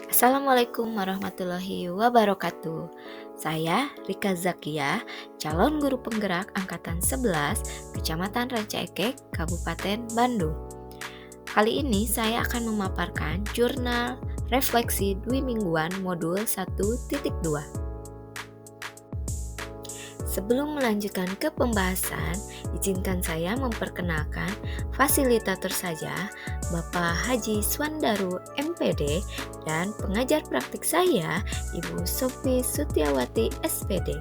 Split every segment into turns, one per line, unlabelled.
Assalamualaikum warahmatullahi wabarakatuh. Saya Rika Zakia, calon guru penggerak angkatan 11, Kecamatan Ranca Ekek, Kabupaten Bandung. Kali ini saya akan memaparkan jurnal refleksi dwi mingguan modul 1.2. Sebelum melanjutkan ke pembahasan, izinkan saya memperkenalkan fasilitator saya, Bapak Haji Swandaru MPD, dan pengajar praktik saya, Ibu Sofi Sutiawati SPD.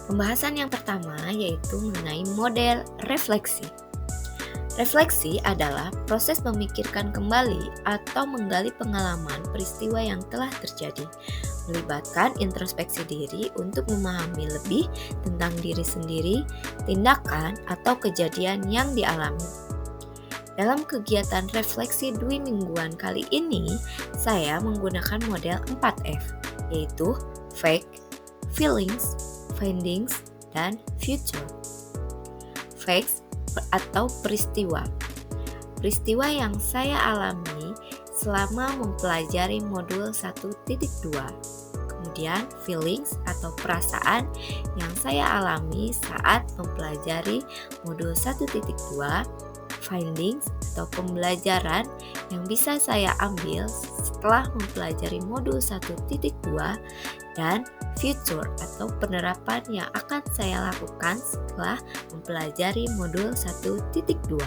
Pembahasan yang pertama yaitu mengenai model refleksi. Refleksi adalah proses memikirkan kembali atau menggali pengalaman peristiwa yang telah terjadi, melibatkan introspeksi diri untuk memahami lebih tentang diri sendiri, tindakan, atau kejadian yang dialami. Dalam kegiatan refleksi dwi mingguan kali ini, saya menggunakan model 4F, yaitu Fact, Feelings, Findings, dan Future. Facts atau peristiwa. Peristiwa yang saya alami selama mempelajari modul 1.2. Kemudian feelings atau perasaan yang saya alami saat mempelajari modul 1.2. Findings atau pembelajaran yang bisa saya ambil setelah mempelajari modul 1.2, dan future atau penerapan yang akan saya lakukan setelah mempelajari modul 1.2.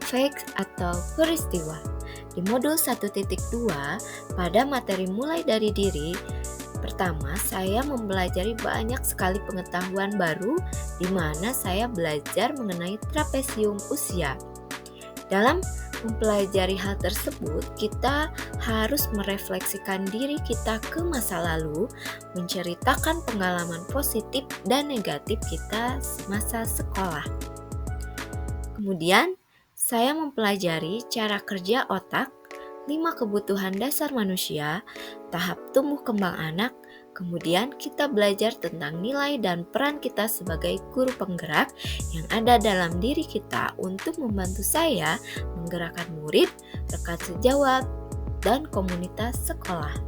Facts atau peristiwa. Di modul 1.2 pada materi mulai dari diri, pertama saya mempelajari banyak sekali pengetahuan baru di mana saya belajar mengenai trapesium usia. Dalam mempelajari hal tersebut, kita harus merefleksikan diri kita ke masa lalu, menceritakan pengalaman positif dan negatif kita semasa sekolah. Kemudian, saya mempelajari cara kerja otak, 5 kebutuhan dasar manusia, tahap tumbuh kembang anak. Kemudian kita belajar tentang nilai dan peran kita sebagai guru penggerak yang ada dalam diri kita untuk membantu saya menggerakkan murid, rekan sejawat, dan komunitas sekolah.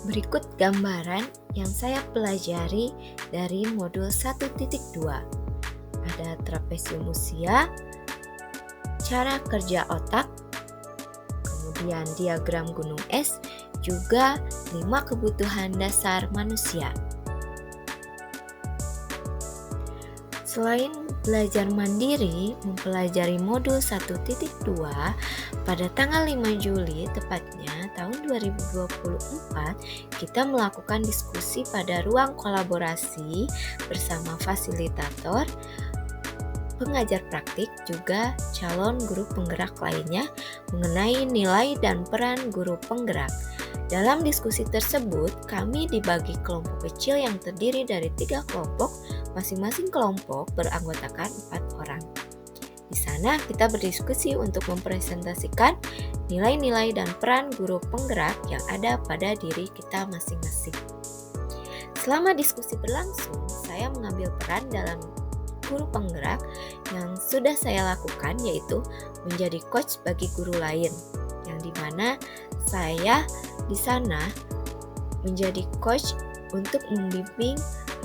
Berikut gambaran yang saya pelajari dari modul 1.2. Ada trapesium usia, cara kerja otak, kemudian diagram gunung es, juga 5 kebutuhan dasar manusia. Selain belajar mandiri mempelajari modul 1.2, pada tanggal 5 Juli tepatnya tahun 2024, kita melakukan diskusi pada ruang kolaborasi bersama fasilitator, pengajar praktik, juga calon guru penggerak lainnya mengenai nilai dan peran guru penggerak. Dalam diskusi tersebut, kami dibagi kelompok kecil yang terdiri dari 3 kelompok, masing-masing kelompok beranggotakan 4 orang. Di sana kita berdiskusi untuk mempresentasikan nilai-nilai dan peran guru penggerak yang ada pada diri kita masing-masing. Selama diskusi berlangsung, saya mengambil peran dalam guru penggerak yang sudah saya lakukan, yaitu menjadi coach bagi guru lain, yang dimana saya di sana menjadi coach untuk membimbing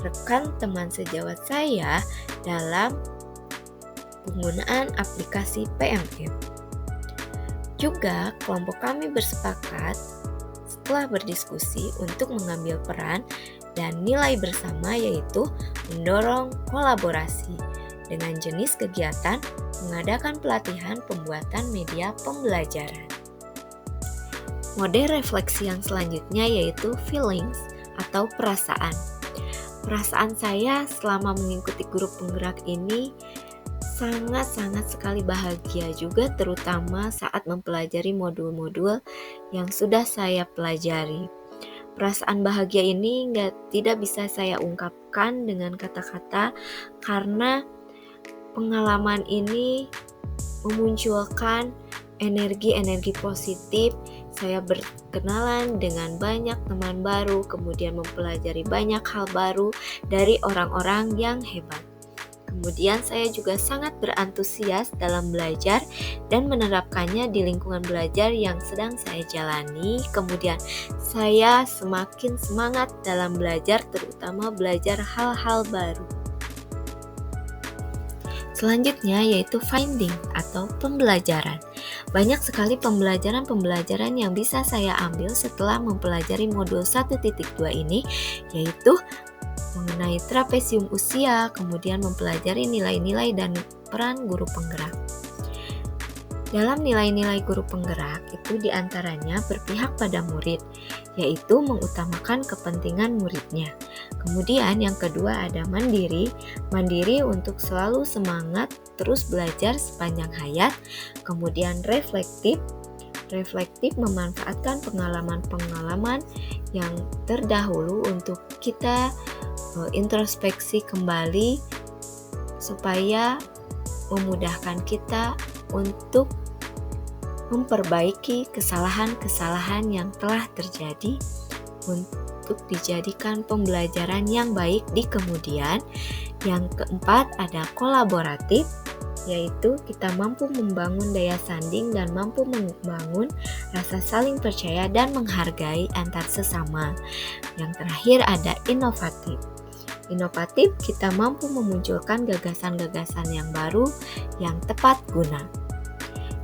rekan teman sejawat saya dalam penggunaan aplikasi PMM. Juga kelompok kami bersepakat setelah berdiskusi untuk mengambil peran dan nilai bersama, yaitu mendorong kolaborasi dengan jenis kegiatan mengadakan pelatihan pembuatan media pembelajaran. Mode refleksi yang selanjutnya yaitu feelings atau perasaan. Perasaan saya selama mengikuti guru penggerak ini sangat-sangat sekali bahagia juga, terutama saat mempelajari modul-modul yang sudah saya pelajari. Perasaan bahagia ini tidak bisa saya ungkapkan dengan kata-kata karena pengalaman ini memunculkan energi-energi positif. Saya berkenalan dengan banyak teman baru, kemudian mempelajari banyak hal baru dari orang-orang yang hebat. Kemudian saya juga sangat berantusias dalam belajar dan menerapkannya di lingkungan belajar yang sedang saya jalani. Kemudian saya semakin semangat dalam belajar, terutama belajar hal-hal baru. Selanjutnya yaitu finding atau pembelajaran. Banyak sekali pembelajaran yang bisa saya ambil setelah mempelajari modul 1.2 ini, yaitu mengenai trapesium usia, kemudian mempelajari nilai-nilai dan peran guru penggerak. Dalam nilai-nilai guru penggerak itu diantaranya berpihak pada murid, yaitu mengutamakan kepentingan muridnya. Kemudian yang kedua ada mandiri untuk selalu semangat terus belajar sepanjang hayat. Kemudian reflektif memanfaatkan pengalaman-pengalaman yang terdahulu untuk kita introspeksi kembali supaya memudahkan kita untuk memperbaiki kesalahan-kesalahan yang telah terjadi untuk dijadikan pembelajaran yang baik di kemudian. Yang keempat ada kolaboratif, yaitu kita mampu membangun daya sanding dan mampu membangun rasa saling percaya dan menghargai antar sesama. Yang terakhir ada inovatif. Kita mampu memunculkan gagasan-gagasan yang baru yang tepat guna.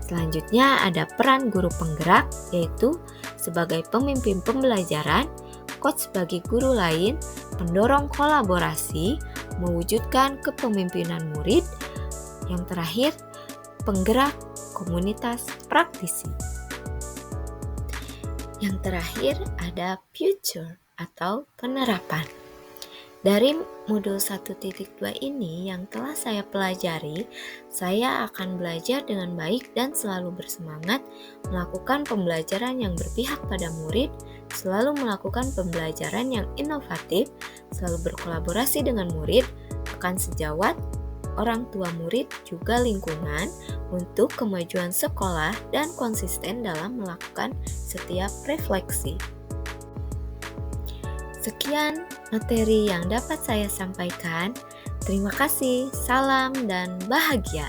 Selanjutnya ada peran guru penggerak, yaitu sebagai pemimpin pembelajaran, coach bagi guru lain, pendorong kolaborasi, mewujudkan kepemimpinan murid. Yang terakhir, penggerak komunitas praktisi. Yang terakhir ada future atau penerapan. Dari modul 1.2 ini yang telah saya pelajari, saya akan belajar dengan baik dan selalu bersemangat melakukan pembelajaran yang berpihak pada murid, selalu melakukan pembelajaran yang inovatif, selalu berkolaborasi dengan murid, rekan sejawat, orang tua murid, juga lingkungan untuk kemajuan sekolah dan konsisten dalam melakukan setiap refleksi. Sekian materi yang dapat saya sampaikan. Terima kasih, salam dan bahagia.